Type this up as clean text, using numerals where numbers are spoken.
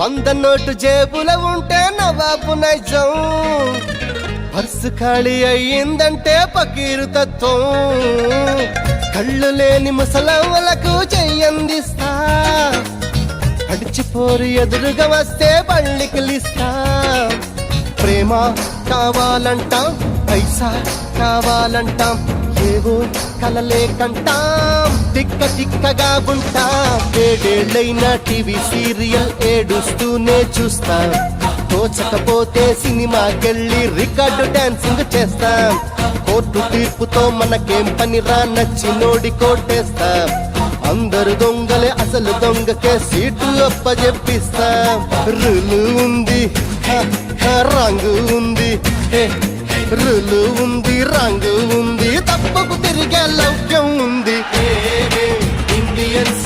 100 note జేబుల ఉంటే నవాబు నైజం, purse ఖాళీ అయ్యిందంటే పకీరు తత్వం. కళ్ళు లేని ముసలవ్వలకు చెయ్యందిస్తా, అడిచిపోరు ఎదురుగా వస్తే పళ్ళికిలిస్తా. ప్రేమ కావాలంటాం, పైసా కావాలంటాం, ఏవో కలలే కంటాం, తిక్క తిక్కగా ఉంటాం. 7 ఏళ్ళైనా టీవీ సీరియల్ ఏడుస్తూనే చూస్తాం, తోచకపోతే సినిమాకెళ్ళి రికార్డు డాన్సింగ్ చేస్తాం. కోర్టు తీర్పుతో మనకేం పనిరా, నచ్చినోడి కోటేస్తాం. అందరు దొంగలే అసలు దొంగకే సీటు అప్పజెప్పిస్తాం. రులు ఉంది రంగు ఉంది, రులు ఉంది రంగు ఉంది, తప్పకు తిరిగే లౌక్యం ఉంది. ఇండియన్స్